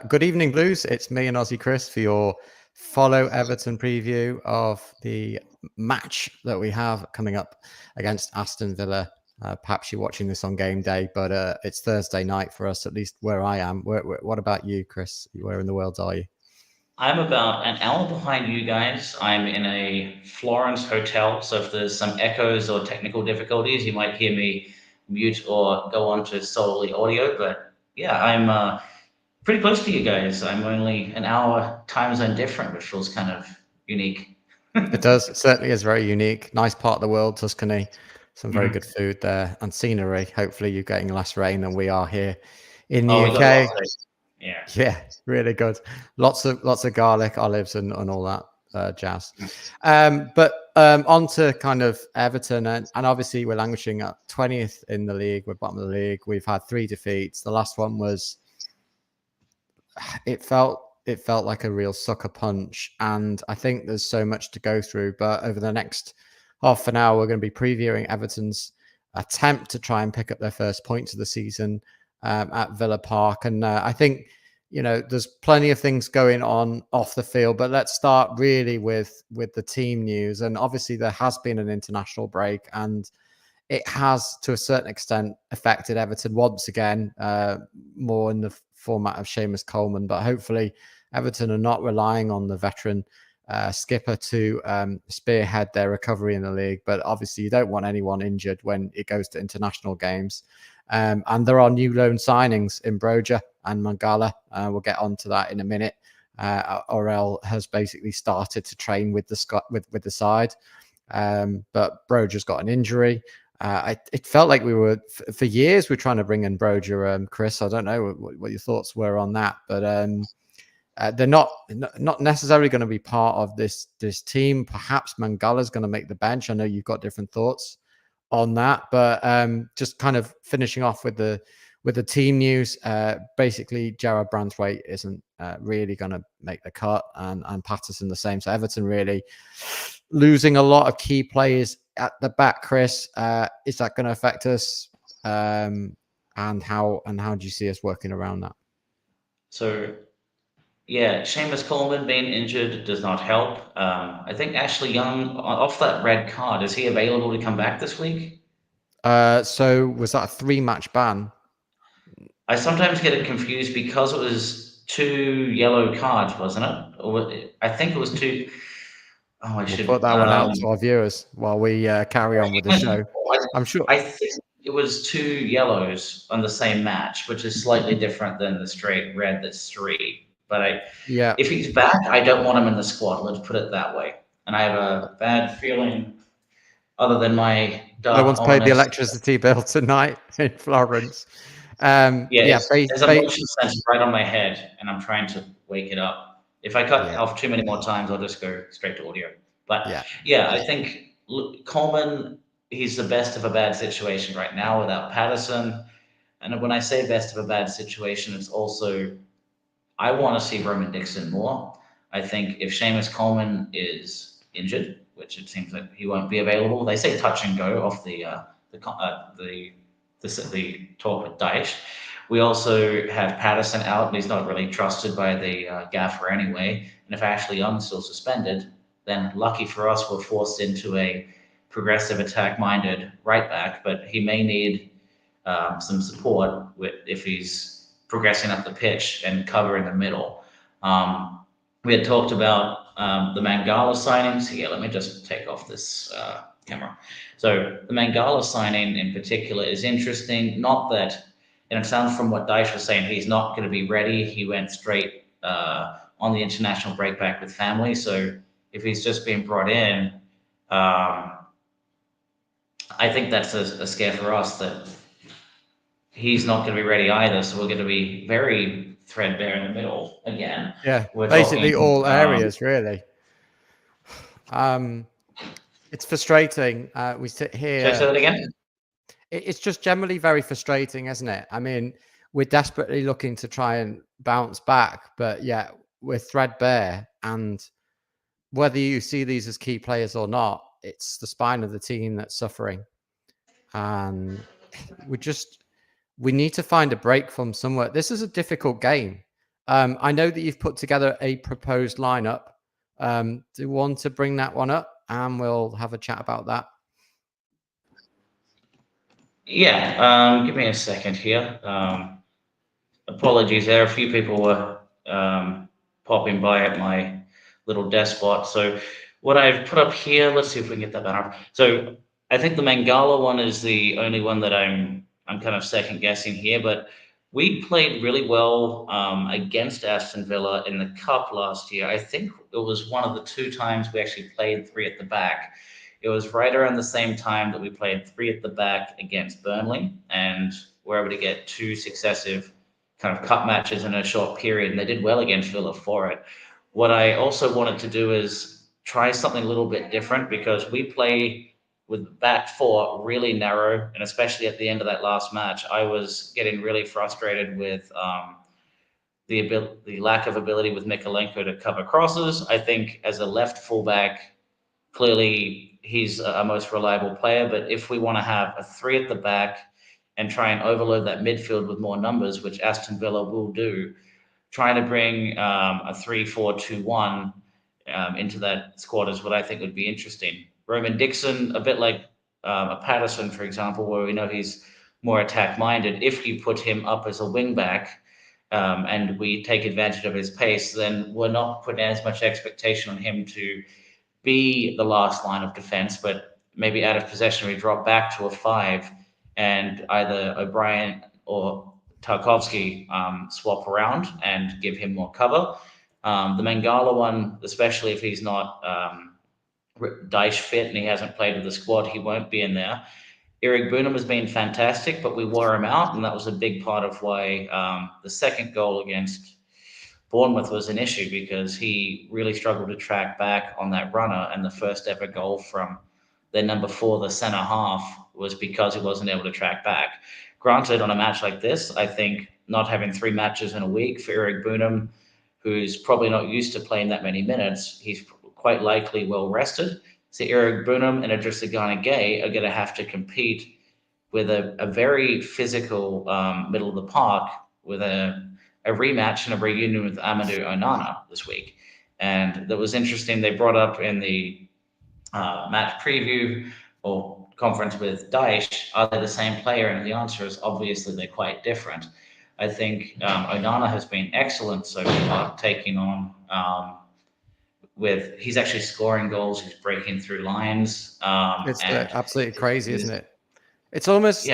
Good evening, Blues. It's me and Aussie Chris for your follow Everton preview of the match that we have coming up against Aston Villa. Perhaps you're watching this on game day, but it's Thursday night for us, at least where I am. What about you, Chris? Where in the world are you? I'm about an hour behind you guys. I'm in a Florence hotel, so if there's some echoes or technical difficulties, you might hear me mute or go on to solely audio. But yeah, I'm pretty close to you guys. I'm only an hour time zone different, which feels kind of unique. It does. It certainly is very unique. Nice part of the world, Tuscany. Some very Mhm. good food there and scenery. Hopefully, you're getting less rain than we are here in the Oh, we got UK. lots of yeah. Yeah, really good. Lots of garlic, olives, and all that jazz. But on to kind of Everton, and obviously we're languishing at 20th in the league. We're bottom of the league. We've had 3 defeats. The last one was it felt like a real sucker punch, and I think there's so much to go through. But over the next half an hour, we're going to be previewing Everton's attempt to try and pick up their first points of the season at Villa Park, and I think there's plenty of things going on off the field. But let's start really with the team news, and obviously there has been an international break, and it has, to a certain extent, affected Everton once again, more in the format of Seamus Coleman. But hopefully, Everton are not relying on the veteran skipper to spearhead their recovery in the league. But obviously, you don't want anyone injured when it goes to international games. And there are new loan signings in Broja and Mangala. We'll get onto that in a minute. Orel has basically started to train with the side, but Broja's got an injury. It felt like we were for years we're trying to bring in Broja. Chris, I don't know what your thoughts were on that, but they're not necessarily going to be part of this team. Perhaps Mangala's going to make the bench. I know you've got different thoughts on that, but just kind of finishing off with the team news. Basically, Jarrad Branthwaite isn't really going to make the cut, and Patterson the same. So Everton really losing a lot of key players at the back. Chris, is that going to affect us? And how do you see us working around that? So yeah, Seamus Coleman being injured does not help. I think Ashley Young off that red card. Is he available to come back this week? So was that a 3-match ban? I sometimes get it confused because it was 2 yellow cards, wasn't it? I think it was two. Oh, I We'll should. put that one out to our viewers while we carry on with the show. I'm sure. I think it was 2 yellows on the same match, which is slightly different than the straight red that's 3. But Yeah, if he's back, I don't want him in the squad. Let's put it that way. And I have a bad feeling, other than my no dark, one's paid the ominous. electricity bill tonight in Florence. Yeah, Yeah, there's a motion sensor right on my head, and I'm trying to wake it up. If I cut yeah, off too many more times, I'll just go straight to audio. But yeah, yeah, I think Coleman, he's the best of a bad situation right now without Patterson. And when I say best of a bad situation, it's also I want to see Roman Dixon more. I think if Seamus Coleman is injured, which it seems like he won't be available, they say touch and go off the talk with Daesh. We also have Patterson out, and he's not really trusted by the gaffer anyway. And if Ashley Young's still suspended, then lucky for us, we're forced into a progressive attack-minded right back. But he may need some support if he's progressing up the pitch and cover in the middle. We had talked about the Mangala signings. Here, let me just take off this camera. So the Mangala signing in particular is interesting. Not that, and it sounds from what Daesh was saying, he's not going to be ready. He went straight on the international break back with family. So if he's just being brought in, I think that's a scare for us that he's not going to be ready either. So we're going to be very threadbare in the middle again. yeah. We're Basically, talking. all areas really. Um, it's frustrating. We sit Should I say here. that again? It's just generally very frustrating, isn't it? I mean, we're desperately looking to try and bounce back, but yeah, we're threadbare. And whether you see these as key players or not, it's the spine of the team that's suffering. And we need to find a break from somewhere. This is a difficult game. I know that you've put together a proposed lineup. Do you want to bring that one up, and we'll have a chat about that? Yeah, give me a second here. Apologies there. A few people were popping by at my little desk spot. So what I've put up here, let's see if we can get that banner up. So I think the Mangala one is the only one that I'm kind of second guessing here, but we played really well against Aston Villa in the cup last year. I think it was one of the 2 times we actually played three at the back. It was right around the same time that we played three at the back against Burnley, and we're able to get 2 successive kind of cup matches in a short period, and they did well against Villa for it. What I also wanted to do is try something a little bit different, because we play with back four really narrow, and especially at the end of that last match, I was getting really frustrated with the lack of ability with Mikalenko to cover crosses. I think as a left fullback, clearly he's a most reliable player, but if we want to have a three at the back and try and overload that midfield with more numbers, which Aston Villa will do, trying to bring a 3-4-2-1 into that squad is what I think would be interesting. Roman Dixon, a bit like a Patterson, for example, where we know he's more attack minded. If you put him up as a wing back and we take advantage of his pace, then we're not putting as much expectation on him to be the last line of defense, but maybe out of possession, we drop back to a 5 and either O'Brien or Tarkovsky swap around and give him more cover. The Mangala one, especially if he's not Daesh fit and he hasn't played with the squad, he won't be in there. Eric Boonham has been fantastic, but we wore him out, and that was a big part of why the second goal against Bournemouth was an issue, because he really struggled to track back on that runner, and the first ever goal from their number 4, the centre half, was because he wasn't able to track back. Granted, on a match like this, I think not having 3 matches in a week for Eric Boonham, who's probably not used to playing that many minutes, he's quite likely well rested. So Eric Boonham and Idrissa Gana Gueye are going to have to compete with a very physical middle of the park, with a rematch and a reunion with Amadou Onana this week. And that was interesting. They brought up in the match preview or conference with Daesh, are they the same player? And the answer is obviously they're quite different. I think Onana has been excellent so far, taking on he's actually scoring goals, he's breaking through lines. It's absolutely crazy, isn't it? It's almost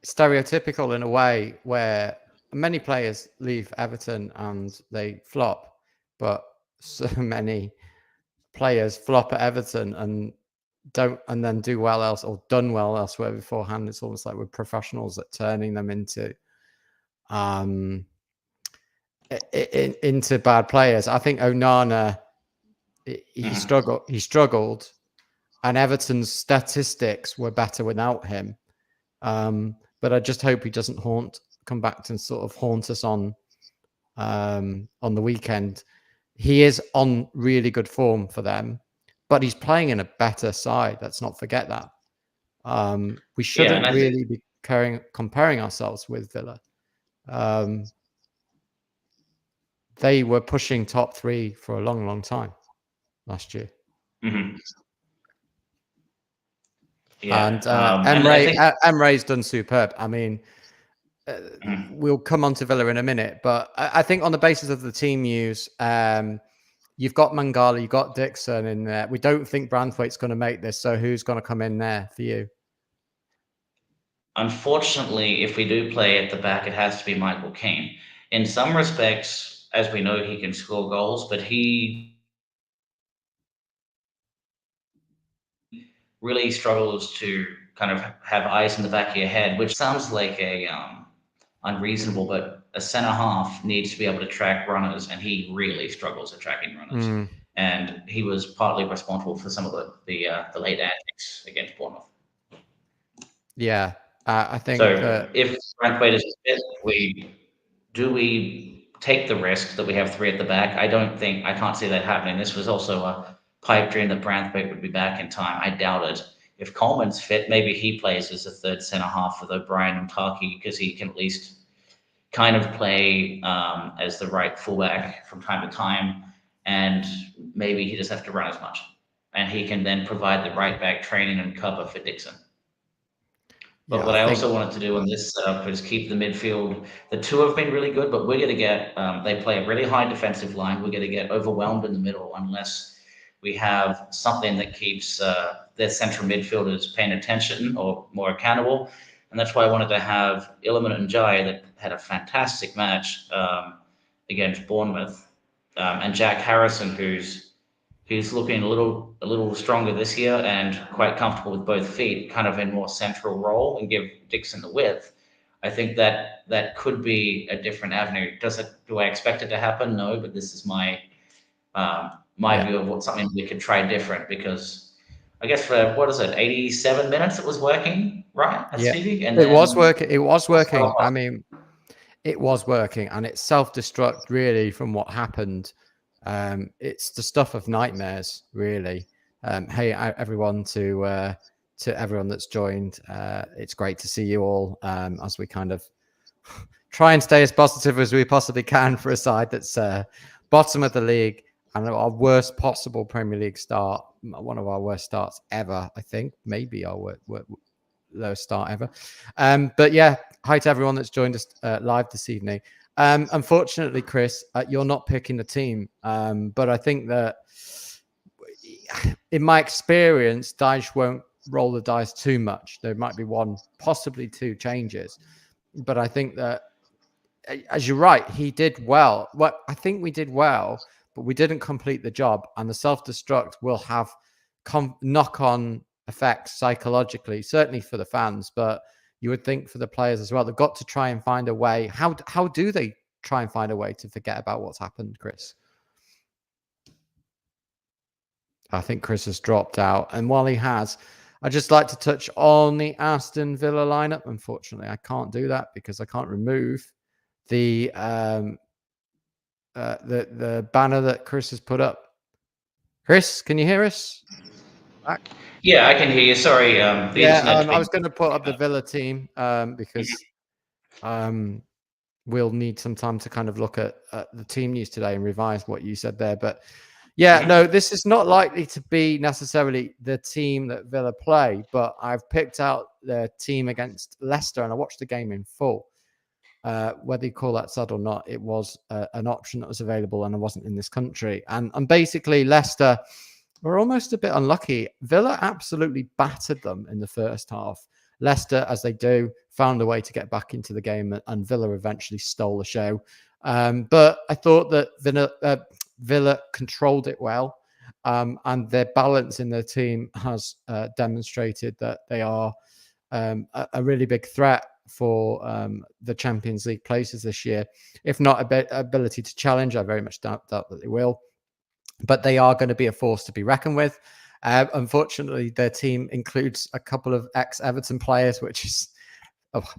stereotypical in a way, where many players leave Everton and they flop, but so many players flop at Everton and then do well else, or done well elsewhere beforehand. It's almost like we're professionals at turning them into into bad players. I think Onana, he struggled, and Everton's statistics were better without him. But I just hope he doesn't come back to sort of haunt us on the weekend. He is on really good form for them, but he's playing in a better side. Let's not forget that. We shouldn't really be comparing ourselves with Villa. They were pushing top 3 for a long, long time last year. Mm-hmm. Yeah. And Emre's done superb. I mean, we'll come on to Villa in a minute, but I think on the basis of the team news, you've got Mangala, you've got Dixon in there. We don't think Branthwaite's going to make this, so who's going to come in there for you? Unfortunately, if we do play at the back, it has to be Michael Keane. In some respects, as we know, he can score goals, but he really struggles to kind of have eyes in the back of your head, which sounds like a unreasonable, but a centre half needs to be able to track runners, and he really struggles at tracking runners. And he was partly responsible for some of the late antics against Bournemouth. Yeah, I think so. If Branthwaite is fit, we take the risk that we have 3 at the back? I can't see that happening. This was also a pipe dream that Branthwaite would be back in time. I doubt it. If Coleman's fit, maybe he plays as a third centre half with O'Brien and Tarky, because he can at least kind of play as the right fullback from time to time, and maybe he doesn't have to run as much, and he can then provide the right back training and cover for Dixon. But Yeah, what I I think also wanted to do in this setup is keep the midfield. The two have been really good, but we're going to get, they play a really high defensive line. We're going to get overwhelmed in the middle unless we have something that keeps their central midfielders paying attention or more accountable. And that's why I wanted to have Illiman and Jai, that had a fantastic match against Bournemouth, and Jack Harrison, who's looking a little stronger this year and quite comfortable with both feet, kind of in more central role, and give Dixon the width. I think that could be a different avenue. Do I expect it to happen? No, but this is my view of what something we could try different, because I guess for what is it, 87 minutes it was working, right? At yeah, Stevie, and it then was working. It was working. I mean, it was working, and it's self-destruct really from what happened. It's the stuff of nightmares, really. Hey, everyone, to everyone that's joined. It's great to see you all as we kind of try and stay as positive as we possibly can for a side that's bottom of the league and our worst possible Premier League start. One of our worst starts ever, I think. Maybe our lowest start ever. But yeah, hi to everyone that's joined us live this evening. Unfortunately, Chris, you're not picking the team. But I think that in my experience, Dyche won't roll the dice too much. There might be one, possibly two changes. But I think that, as you're right, he did well. Well, I think we did well, but we didn't complete the job. And the self-destruct will have knock-on effects psychologically, certainly for the fans, but you would think for the players as well. They've got to try and find a way. How do they try and find a way to forget about what's happened, Chris? I think Chris has dropped out. And while he has, I'd just like to touch on the Aston Villa lineup. Unfortunately, I can't do that because I can't remove the banner that Chris has put up. Chris, can you hear us? Yeah, I can hear you. Sorry, I was going to put up the Villa team because we'll need some time to kind of look at the team news today and revise what you said there. But yeah, no, this is not likely to be necessarily the team that Villa play, but I've picked out their team against Leicester and I watched the game in full. Whether you call that sad or not, it was an option that was available and I wasn't in this country. And basically Leicester were almost a bit unlucky. Villa absolutely battered them in the first half. Leicester, as they do, found a way to get back into the game and Villa eventually stole the show. But I thought that Villa controlled it well, and their balance in their team has demonstrated that they are a really big threat for the Champions League places this year. If not ability to challenge, I very much doubt that they will. But they are going to be a force to be reckoned with. Unfortunately, their team includes a couple of ex-Everton players, which is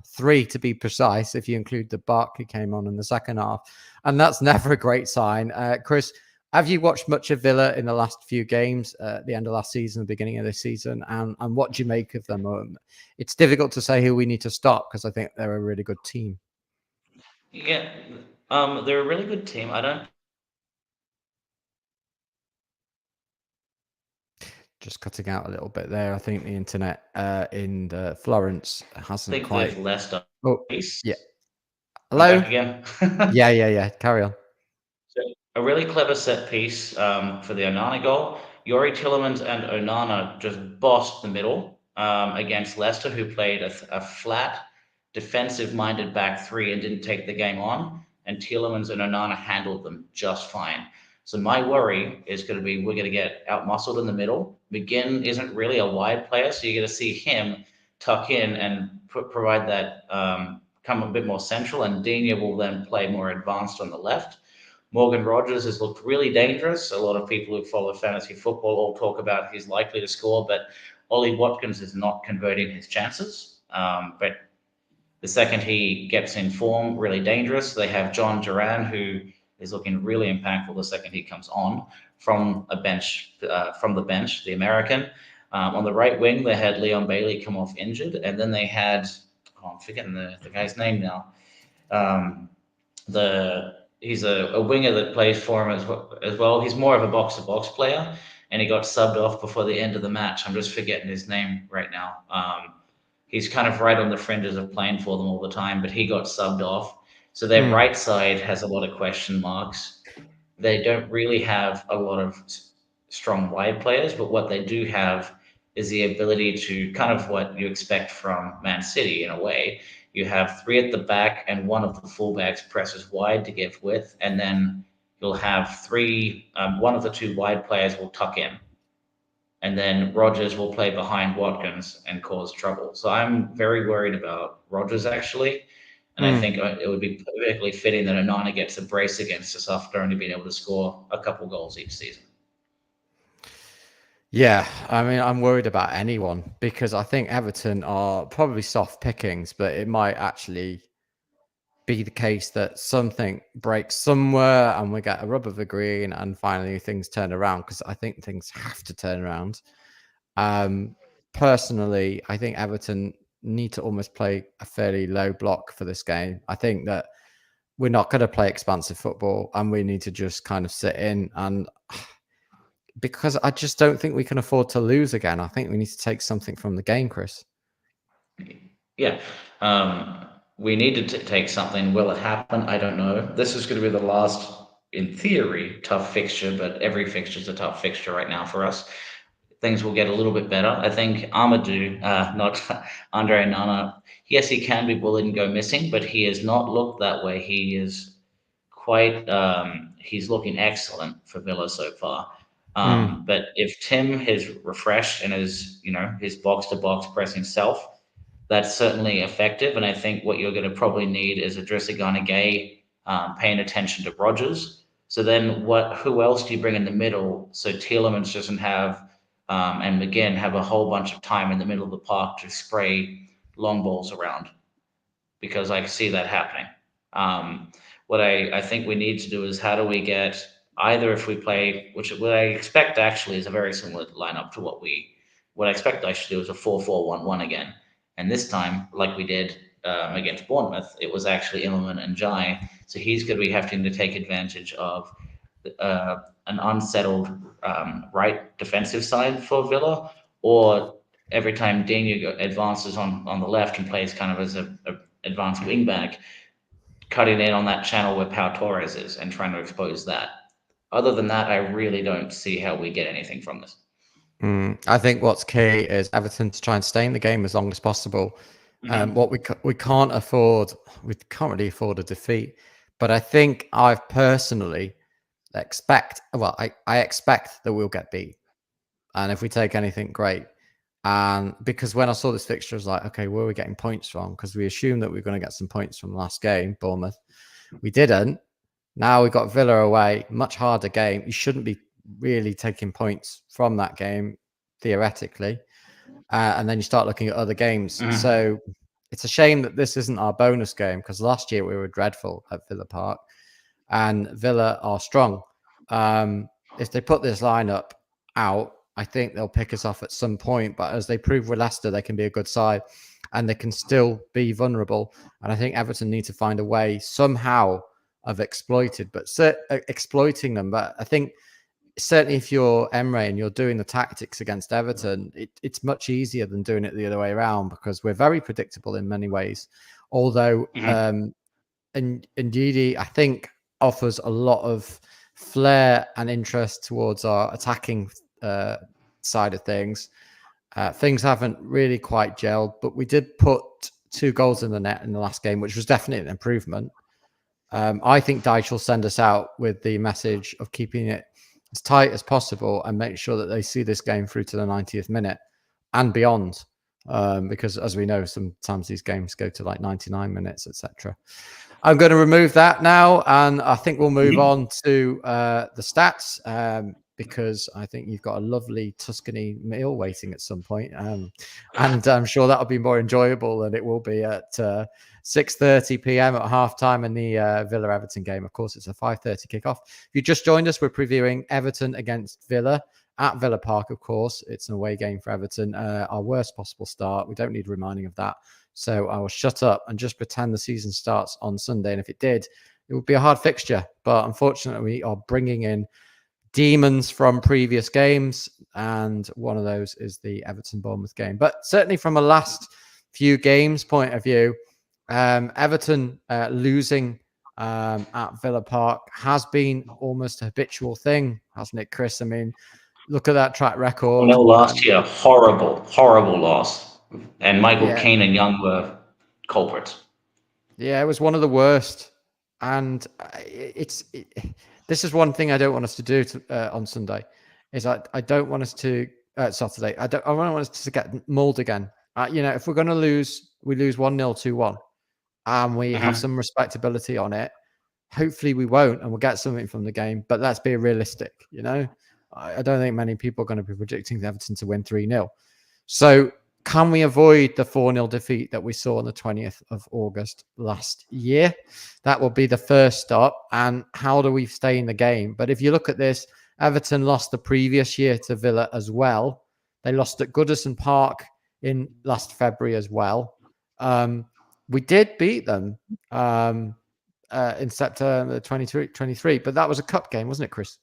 three to be precise, if you include the Buck who came on in the second half. And that's never a great sign. Chris, have you watched much of Villa in the last few games, the end of last season, the beginning of this season? And what do you make of them? It's difficult to say who we need to stop because I think they're a really good team. Yeah, they're a really good team. I don't Just cutting out a little bit there. I think the internet in Florence hasn't quite. Leicester. Oh, Piece. yeah. Hello. Back again. Yeah. Carry on. So a really clever set piece for the Onana goal. Yori Tillemans and Onana just bossed the middle against Leicester, who played a flat, defensive-minded back three and didn't take the game on. And Tillemans and Onana handled them just fine. So my worry is going to be we're going to get out-muscled in the middle. McGinn isn't really a wide player, so you're going to see him tuck in and provide that come a bit more central, and Digne will then play more advanced on the left. Morgan Rogers has looked really dangerous. A lot of people who follow fantasy football all talk about he's likely to score, but Ollie Watkins is not converting his chances. But the second he gets in form, really dangerous. They have John Duran, who is looking really impactful the second he comes on from the bench, the American. On the right wing, they had Leon Bailey come off injured, and then they had, I'm forgetting the guy's name now. Um, he's a winger that plays for him as well. He's more of a box-to-box player, and he got subbed off before the end of the match. I'm just forgetting his name right now. He's kind of right on the fringes of playing for them all the time, but he got subbed off. So their right side has a lot of question marks. They don't really have a lot of strong wide players, but what they do have is the ability to kind of what you expect from Man City in a way. You have three at the back, and one of the fullbacks presses wide to give width, and then you'll have three. One of the two wide players will tuck in, and then Rogers will play behind Watkins and cause trouble. So I'm very worried about Rogers actually, and I think it would be perfectly fitting that Onana gets a brace against us after only being able to score a couple goals each season. Yeah, I mean, I'm worried about anyone because I think Everton are probably soft pickings, but it might actually be the case that something breaks somewhere and we get a rub of the green and finally things turn around, because I think things have to turn around. Personally, I think Everton need to almost play a fairly low block for this game. I think that we're not going to play expansive football and we need to just kind of sit in, and because I just don't think we can afford to lose again. I think we need to take something from the game, Chris. Yeah. We need to take something. Will it happen? I don't know. This is going to be the last, in theory, tough fixture, but every fixture is a tough fixture right now for us. Things will get a little bit better. I think Amadou, not Andre Nana, yes, he can be bullied and go missing, but he has not looked that way. He is quite, he's looking excellent for Villa so far. But if Tim is refreshed and is, his box to box pressing self, that's certainly effective. And I think what you're going to probably need is a Dressagana Gay paying attention to Rogers. So then who else do you bring in the middle so Tielemans doesn't have and McGinn have a whole bunch of time in the middle of the park to spray long balls around? Because I see that happening. What I think we need to do is how do we get either, if we play, which what I expect actually is a very similar lineup to what I expect I should do is a 4-4-1-1 again. And this time, like we did against Bournemouth, it was actually Immelman and Jai. So he's going to be having to take advantage of an unsettled right defensive side for Villa, or every time Daniel advances on the left and plays kind of as a advanced wing back, cutting in on that channel where Pau Torres is and trying to expose that. Other than that, I really don't see how we get anything from this. I think what's key is Everton to try and stay in the game as long as possible. What we can't afford, we can't really afford a defeat. But I think I personally expect, I expect that we'll get beat. And if we take anything, great. And because when I saw this fixture, I was like, okay, where are we getting points from? Because we assumed that we were going to get some points from the last game, Bournemouth. We didn't. Now we got Villa away, much harder game. You shouldn't be really taking points from that game, theoretically. And then you start looking at other games. So it's a shame that this isn't our bonus game, because last year we were dreadful at Villa Park, and Villa are strong. If they put this lineup out, I think they'll pick us off at some point. But as they prove with Leicester, they can be a good side and they can still be vulnerable. And I think Everton need to find a way somehow of exploiting them. But I think certainly if you're Emre and you're doing the tactics against Everton, it's much easier than doing it the other way around, because we're very predictable in many ways. Although and Ndidi, I think, offers a lot of flair and interest towards our attacking side of things. Things haven't really quite gelled, but we did put 2 goals in the net in the last game, which was definitely an improvement. I think Dyche will send us out with the message of keeping it as tight as possible and make sure that they see this game through to the 90th minute and beyond. Because as we know, sometimes these games go to like 99 minutes, etc. I'm going to remove that now, and I think we'll move on to the stats, because I think you've got a lovely Tuscany meal waiting at some point, and I'm sure that'll be more enjoyable than it will be at 6:30 p.m. at halftime in the Villa-Everton game. Of course, it's a 5:30 kickoff. If you just joined us, we're previewing Everton against Villa at Villa Park. Of course, it's an away game for Everton. Our worst possible start. We don't need reminding of that. So I will shut up and just pretend the season starts on Sunday. And if it did, it would be a hard fixture. But unfortunately, we are bringing in demons from previous games, and one of those is the Everton-Bournemouth game. But certainly from a last few games point of view, Everton losing at Villa Park has been almost a habitual thing, hasn't it, Chris? I mean, look at that track record. No, last year, horrible loss. And Michael Yeah, Keane and Young were culprits. yeah, it was one of the worst. And this is one thing I don't want us to do on Sunday, is I don't want us to Saturday. I don't want us to get mauled again. If we're going to lose, we lose 1-0, 2-1, and we have some respectability on it. Hopefully we won't, and we'll get something from the game. But let's be realistic. I don't think many people are going to be predicting Everton to win 3-0. So can we avoid the 4-0 defeat that we saw on the 20th of August last year? That will be the first stop. And how do we stay in the game? But if you look at this, Everton lost the previous year to Villa as well. They lost at Goodison Park in last February as well. We did beat them in September 2023, but that was a cup game, wasn't it, Chris?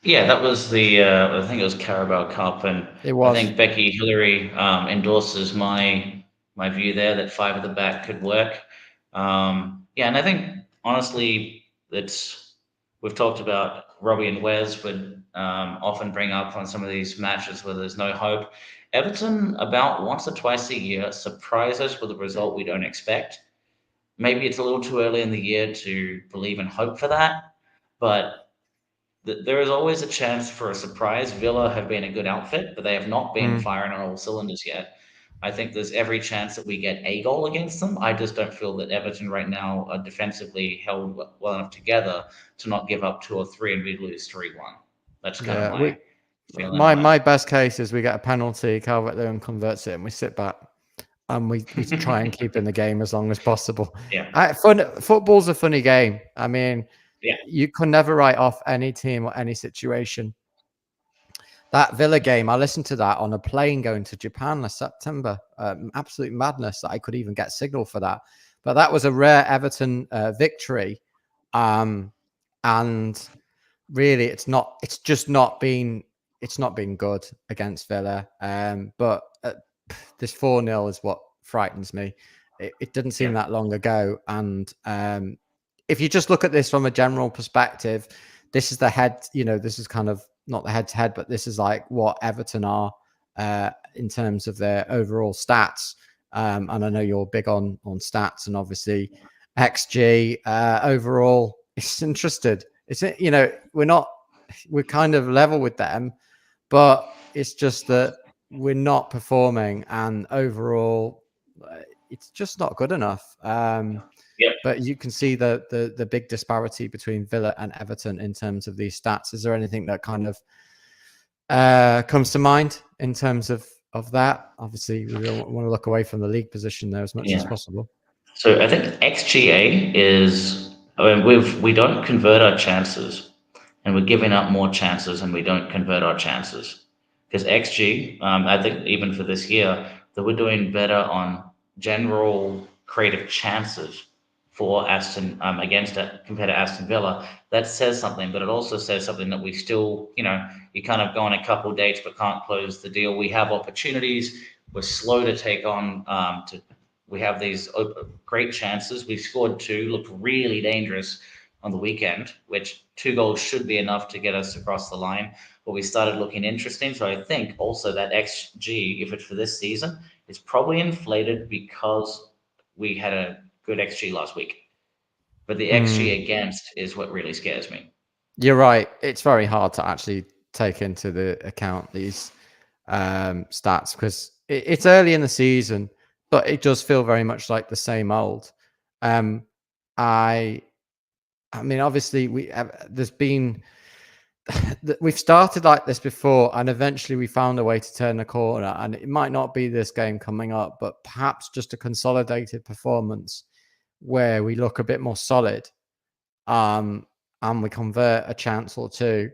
Yeah, that was I think it was Carabao Cup, and It was. I think Becky Hillary endorses my view there that 5 at the back could work. Yeah, and I think honestly, we've talked about Robbie and Wes would often bring up on some of these matches where there's no hope. Everton, about once or twice a year, surprise us with a result we don't expect. Maybe it's a little too early in the year to believe and hope for that, but there is always a chance for a surprise. Villa have been a good outfit, but they have not been firing on all cylinders yet. I think there's every chance that we get a goal against them. I just don't feel that Everton right now are defensively held well enough together to not give up 2 or 3 and we lose 3-1. That's kind of my feeling. My best case is we get a penalty, Calvert-Lewin converts it, and we sit back and we try and keep in the game as long as possible. Yeah. Football's a funny game. I mean, yeah, you can never write off any team or any situation. That Villa game, I listened to that on a plane going to Japan last September. Absolute madness that I could even get signal for that. But that was a rare Everton victory. And really, it's just not been good against Villa. But this 4-0 is what frightens me. It didn't seem that long ago. And if you just look at this from a general perspective, this is the head, this is kind of not the head to head, but this is like what Everton are in terms of their overall stats. And I know you're big on stats, and obviously XG overall. It's interested. We're kind of level with them, but it's just that we're not performing, and overall, it's just not good enough. But you can see the big disparity between Villa and Everton in terms of these stats. Is there anything that kind of comes to mind in terms of that? Obviously, we don't want to look away from the league position there as much as possible. So I think XGA is, we don't convert our chances, and we're giving up more chances, and we don't convert our chances. Because XG, I think even for this year, that we're doing better on general creative chances for Aston compared to Aston Villa. That says something, but it also says something that we still, you kind of go on a couple of dates but can't close the deal. We have opportunities. We're slow to take on. We have these great chances. We scored 2, looked really dangerous on the weekend, which 2 goals should be enough to get us across the line. But we started looking interesting. So I think also that XG, if it's for this season, is probably inflated because we had a good XG last week. But the XG against is what really scares me. You're right. It's very hard to actually take into the account these stats because it's early in the season, but it does feel very much like the same old. I mean, obviously, we've started like this before, and eventually we found a way to turn the corner. And it might not be this game coming up, but perhaps just a consolidated performance where we look a bit more solid, and we convert a chance or 2.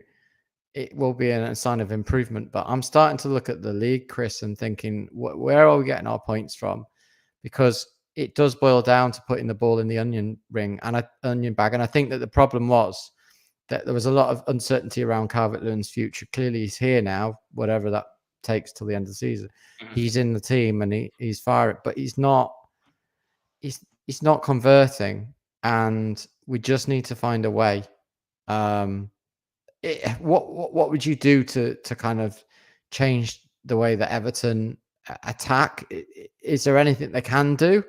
It will be a sign of improvement. But I'm starting to look at the league, Chris, and thinking, where are we getting our points from? because it does boil down to putting the ball in the onion bag. And I think that the problem was that there was a lot of uncertainty around Calvert-Lewin's future. Clearly, he's here now, whatever that takes till the end of the season. He's in the team and he's firing, but he's not converting, and we just need to find a way. What would you do to kind of change the way that Everton attack? Is there anything they can do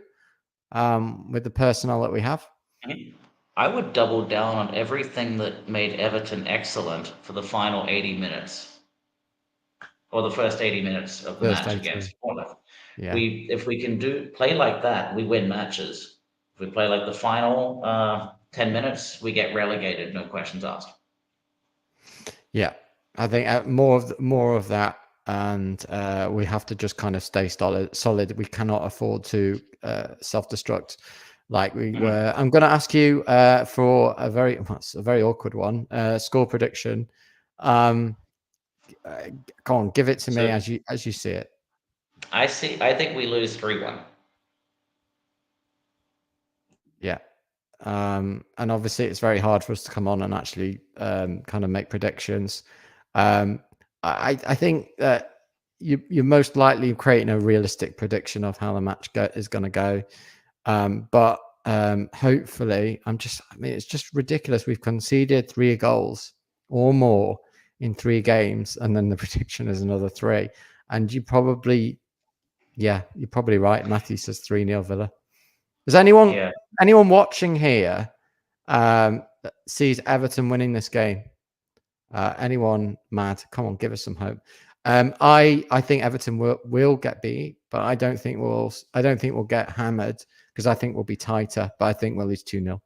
with the personnel that we have? I would double down on everything that made Everton excellent for the final 80 minutes, or the first 80 minutes of the First match 80. against Bournemouth. Yeah. If we can play like that, we win matches. If we play like the final 10 minutes, we get relegated, no questions asked. Yeah, I think more of that, and we have to just kind of stay solid. We cannot afford to self-destruct like we were. I'm going to ask you for a very awkward one. Score prediction. Come on, give it to me as you see it. I think we lose 3-1. Yeah. And obviously it's very hard for us to come on and actually kind of make predictions. I think that you're most likely creating a realistic prediction of how the match is going to go. But hopefully, it's just ridiculous. We've conceded 3 goals or more in 3 games, and then the prediction is another 3. And you're probably right. Matthew says 3-0 Villa. Does anyone watching here sees Everton winning this game? Anyone mad? Come on, give us some hope. I think Everton will get beat, but I don't think we'll get hammered, because I think we'll be tighter, but I think we'll lose 2-0.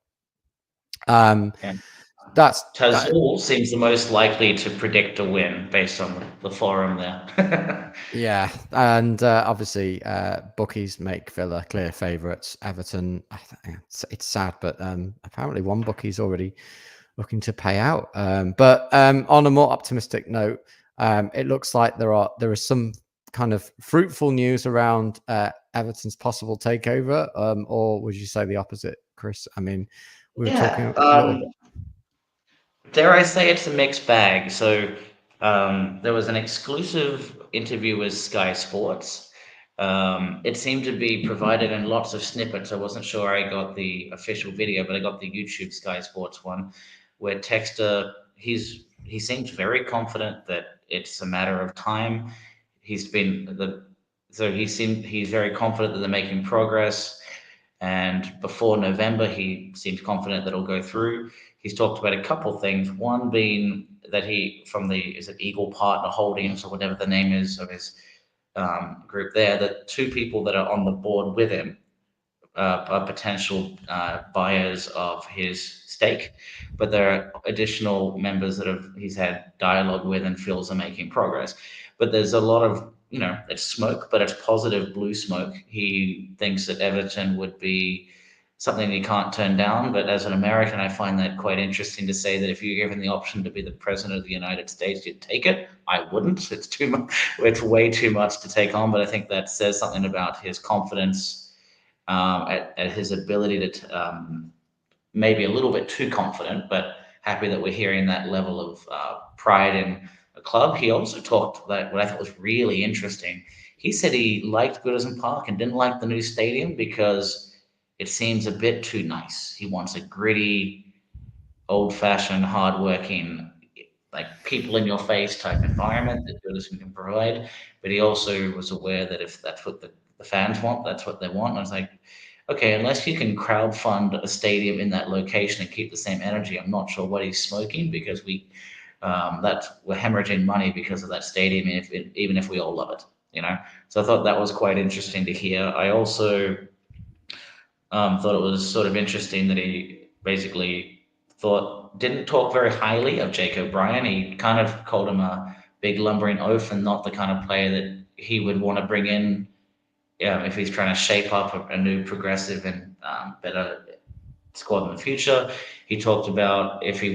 Tazul seems the most likely to predict a win based on the forum there. Yeah, and obviously bookies make Villa clear favourites. Everton, it's sad, but apparently one bookie's already looking to pay out. But on a more optimistic note, it looks like there is some kind of fruitful news around Everton's possible takeover, or would you say the opposite, Chris? I mean, we were talking a little. Dare I say it's a mixed bag. So there was an exclusive interview with Sky Sports. It seemed to be provided in lots of snippets. I wasn't sure I got the official video, but I got the YouTube Sky Sports one, where TEXTOR, he seems very confident that it's a matter of time. He's very confident that they're making progress. And before November, he seemed confident that it'll go through. He's talked about a couple of things. One being that is it Eagle Partner Holdings, or whatever the name is of his group there, that 2 people that are on the board with him are potential buyers of his stake, but there are additional members that he's had dialogue with and feels are making progress. But there's a lot of, it's smoke, but it's positive blue smoke. He thinks that Everton would be something he can't turn down. But as an American, I find that quite interesting to say that if you're given the option to be the president of the United States, you'd take it. I wouldn't. It's too much. It's way too much to take on. But I think that says something about his confidence, at his ability to maybe a little bit too confident, but happy that we're hearing that level of pride in a club. He also talked about what I thought was really interesting. He said he liked Goodison Park and didn't like the new stadium because it seems a bit too nice. He wants a gritty, old-fashioned, hardworking, like people-in-your-face type environment that Goodison can provide. But he also was aware that if that's what the fans want, that's what they want. And I was like, okay, unless you can crowdfund a stadium in that location and keep the same energy, I'm not sure what he's smoking, because we're hemorrhaging money because of that stadium, even if we all love it, So I thought that was quite interesting to hear. I also thought it was sort of interesting that he basically didn't talk very highly of Jake O'Brien. He kind of called him a big lumbering oaf and not the kind of player that he would want to bring in if he's trying to shape up a new progressive and better squad in the future. He talked about if you're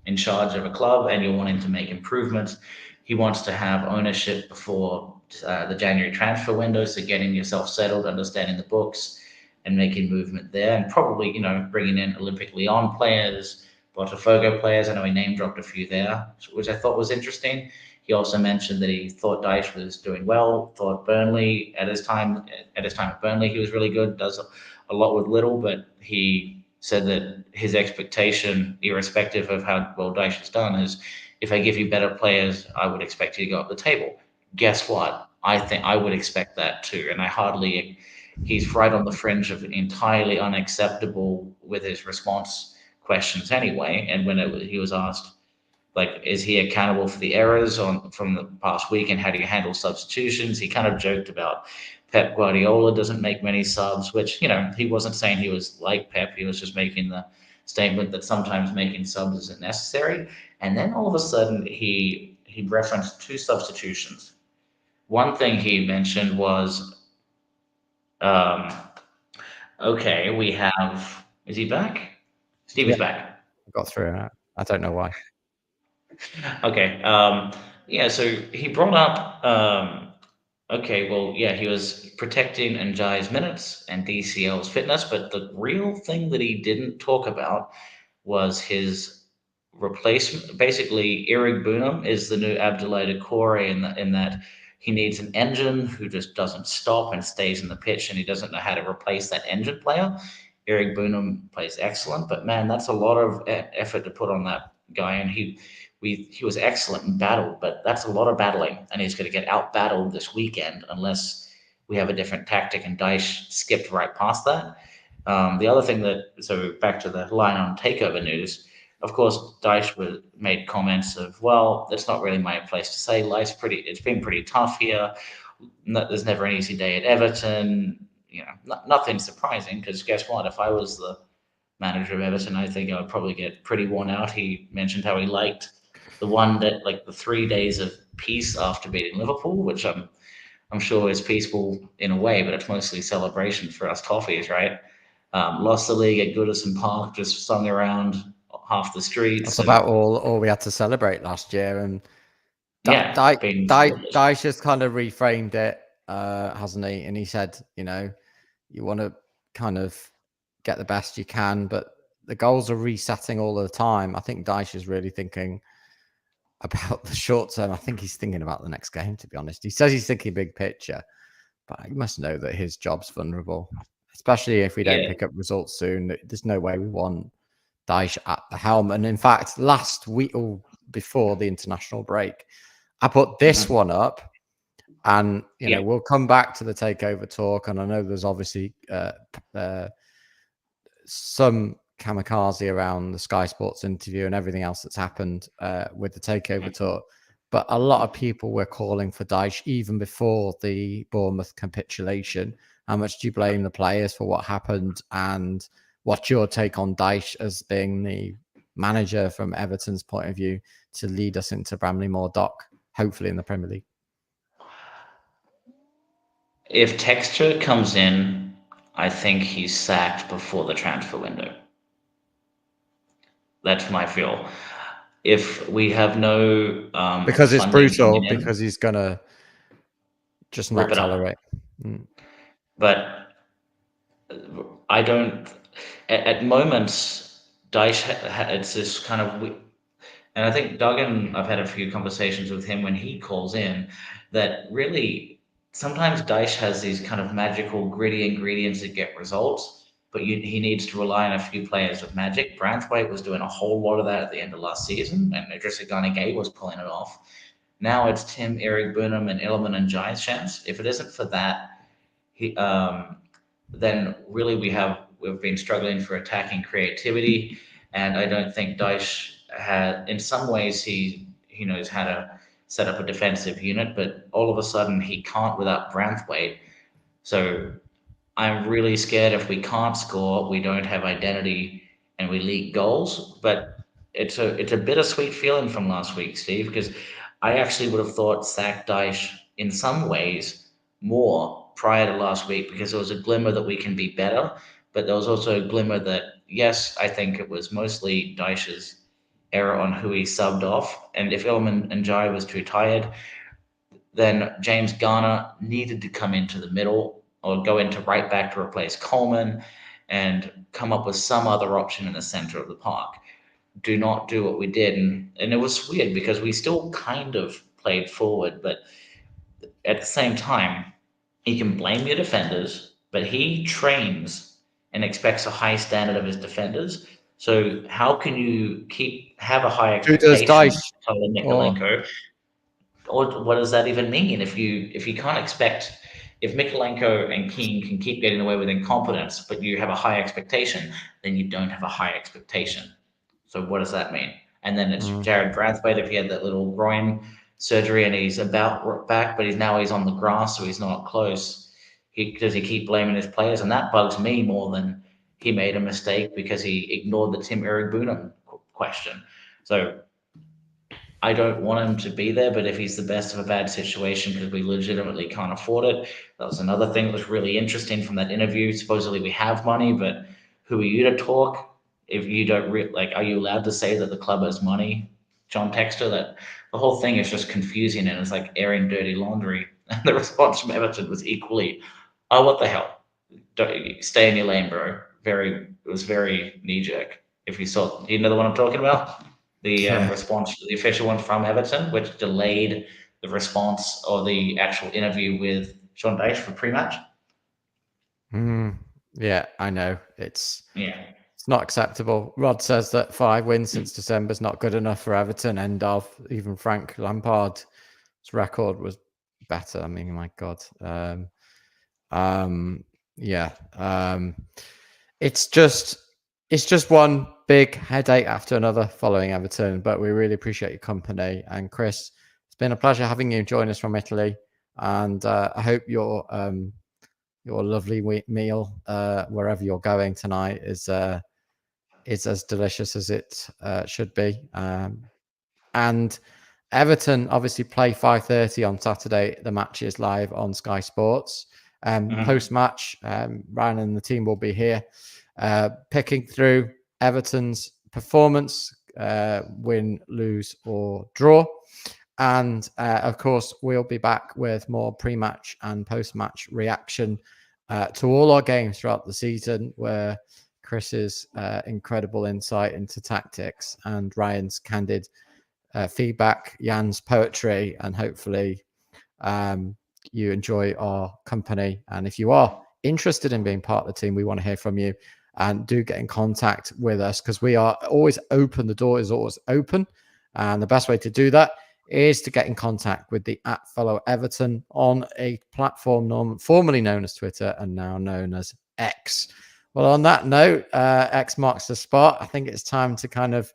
in charge of a club and you're wanting to make improvements, he wants to have ownership before the January transfer window, so getting yourself settled, understanding the books, and making movement there, and probably bringing in Olympic Lyon players, Botafogo players. I know he name dropped a few there, which I thought was interesting. He also mentioned that he thought Dyche was doing well. Thought Burnley at his time at Burnley he was really good. Does a lot with little, but he said that his expectation, irrespective of how well Dyche has done, is if I give you better players, I would expect you to go up the table. Guess what? I think I would expect that too, and I hardly. He's right on the fringe of entirely unacceptable with his response questions anyway. And when he was asked, like, is he accountable for the errors from the past week and how do you handle substitutions? He kind of joked about Pep Guardiola doesn't make many subs, which, he wasn't saying he was like Pep. He was just making the statement that sometimes making subs isn't necessary. And then all of a sudden he referenced two substitutions. One thing he mentioned was, um, okay, we have, is he back? Yeah, Stevie's back. I got through it. I don't know why. Okay. Yeah, so he brought up, okay, well, yeah, he was protecting Njai's minutes and DCL's fitness, but the real thing that he didn't talk about was his replacement. Basically, Eric Boonham is the new Abdoulaye Doucouré in that he needs an engine who just doesn't stop and stays in the pitch, and he doesn't know how to replace that engine player. Eric Boonham plays excellent, but man, that's a lot of effort to put on that guy, and he was excellent in battle, but that's a lot of battling, and he's going to get out battled this weekend unless we have a different tactic. And Dyche skipped right past that. The other thing so back to the line on takeover news, of course, Dyche made comments of, well, that's not really my place to say. It's been pretty tough here. There's never an easy day at Everton. Nothing surprising, because guess what? If I was the manager of Everton, I think I would probably get pretty worn out. He mentioned how he liked the 3 days of peace after beating Liverpool, which I'm sure is peaceful in a way, but it's mostly celebration for us Toffees, right? Lost the league at Goodison Park, just sung around half the streets. That's about all we had to celebrate last year, and Dyche just kind of reframed it, hasn't he? And he said, you want to kind of get the best you can, but the goals are resetting all the time. I think Dyche is really thinking about the short term. I think he's thinking about the next game, to be honest. He says he's thinking big picture, but you must know that his job's vulnerable, especially if we don't pick up results soon. There's no way we want Dyche at the helm. And in fact, last week or before the international break, I put this one up, and we'll come back to the takeover talk. And I know there's obviously some kamikaze around the Sky Sports interview and everything else that's happened with the takeover talk, but a lot of people were calling for Dyche even before the Bournemouth capitulation. How much do you blame the players for what happened, and what's your take on Dyche as being the manager from Everton's point of view to lead us into Bramley-Moore Dock, hopefully in the Premier League? If TEXTOR comes in, I think he's sacked before the transfer window. That's my feel. If we have no because it's brutal, because he's gonna just not tolerate. But I don't. At moments, Dyche, it's this kind of, and I think Duggan, I've had a few conversations with him when he calls in, that really sometimes Dyche has these kind of magical, gritty ingredients that get results, but he needs to rely on a few players with magic. Branthwaite was doing a whole lot of that at the end of last season, and Idrissa Gana Gueye was pulling it off. Now it's Tim, Eric Boonham, and Iliman Ndiaye's chance. If it isn't for that, then really we've been struggling for attacking creativity, and I don't think Dyche had. In some ways, he knows how to set up a defensive unit, but all of a sudden he can't without Branthwaite. So I'm really scared if we can't score, we don't have identity, and we leak goals. But it's a bittersweet feeling from last week, Steve, because I actually would have thought sack Dyche in some ways more prior to last week, because there was a glimmer that we can be better, but there was also a glimmer that, yes, I think it was mostly Dyche's error on who he subbed off. And if Iliman Ndiaye was too tired, then James Garner needed to come into the middle or go into right back to replace Coleman and come up with some other option in the center of the park. Do not do what we did. And it was weird because we still kind of played forward, but at the same time, he can blame your defenders, but he trains and expects a high standard of his defenders. So how can you have a high Who does expectation of Dyche? Tyler Or Mikalenko, or what does that even mean? If you can't expect, if Mikalenko and Keane can keep getting away with incompetence, but you have a high expectation, then you don't have a high expectation. So what does that mean? And then it's Jared Brathwaite if he had that little groin surgery and he's about back, but he's on the grass, so he's not close. Does he keep blaming his players? And that bugs me more than he made a mistake because he ignored the Tim Eric question. So I don't want him to be there, but if he's the best of a bad situation because we legitimately can't afford it, that was another thing that was really interesting from that interview. Supposedly we have money, but who are you to talk? If you don't are you allowed to say that the club has money, John Textor? That the whole thing is just confusing and it's like airing dirty laundry. And the response from Everton was equally, "Oh, what the hell? Don't stay in your lane, bro." It was very knee jerk. If you saw, you know the one I'm talking about, the response, the official one from Everton, which delayed the response or the actual interview with Sean Dyche for pre-match. Yeah, I know it's Yeah. It's not acceptable. Rod says that 5 wins since December is not good enough for Everton. End of. Even Frank Lampard's record was better. I mean, my God. It's just one big headache after another following Everton. But we really appreciate your company. And Chris, it's been a pleasure having you join us from Italy. And I hope your lovely meal wherever you're going tonight is as delicious as it should be. And Everton obviously play 5:30 on Saturday. The match is live on Sky Sports. Post-match, Ryan and the team will be here picking through Everton's performance, win, lose, or draw. And of course, we'll be back with more pre-match and post-match reaction to all our games throughout the season, where Chris's incredible insight into tactics and Ryan's candid feedback, Jan's poetry, and hopefully you enjoy our company. And if you are interested in being part of the team, we want to hear from you, and do get in contact with us because we are always open. The door is always open. And the best way to do that is to get in contact with the @FollowEverton on a platform formerly known as Twitter and now known as X. Well, on that note, X marks the spot. I think it's time to kind of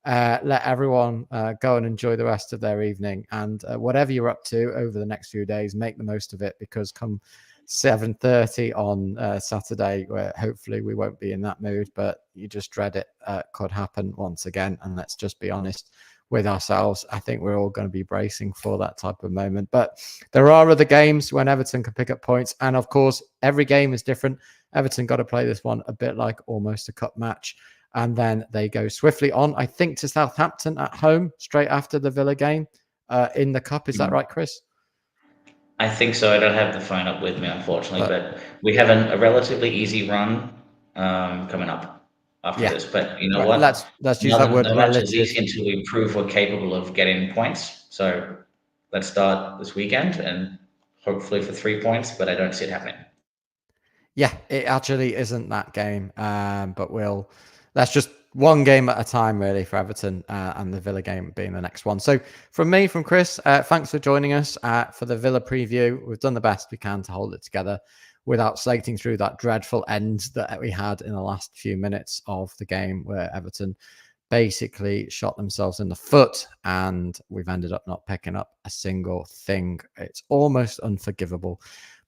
let everyone go and enjoy the rest of their evening. And whatever you're up to over the next few days, make the most of it, because come 7:30 on Saturday, where hopefully we won't be in that mood, but you just dread it could happen once again. And let's just be honest with ourselves. I think we're all going to be bracing for that type of moment. But there are other games when Everton can pick up points. And of course, every game is different. Everton got to play this one a bit like almost a cup match. And then they go swiftly on, I think, to Southampton at home straight after the Villa game in the cup. Is that right, Chris? I think so. I don't have the phone up with me, unfortunately, but we have a relatively easy run coming up after this. But you know what? Let's use that word. No match is easy until we prove we're capable of getting points. So let's start this weekend and hopefully for 3 points, but I don't see it happening. Yeah, it actually isn't that game, but let's just one game at a time, really, for Everton, and the Villa game being the next one. So from me, from Chris, thanks for joining us for the Villa preview. We've done the best we can to hold it together without slating through that dreadful end that we had in the last few minutes of the game, where Everton basically shot themselves in the foot, and we've ended up not picking up a single thing. It's almost unforgivable.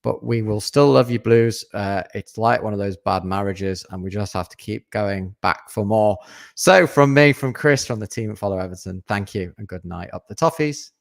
But we will still love you, Blues. It's like one of those bad marriages, and we just have to keep going back for more. So from me, from Chris, from the team at Follow Everton, thank you and good night. Up the Toffees.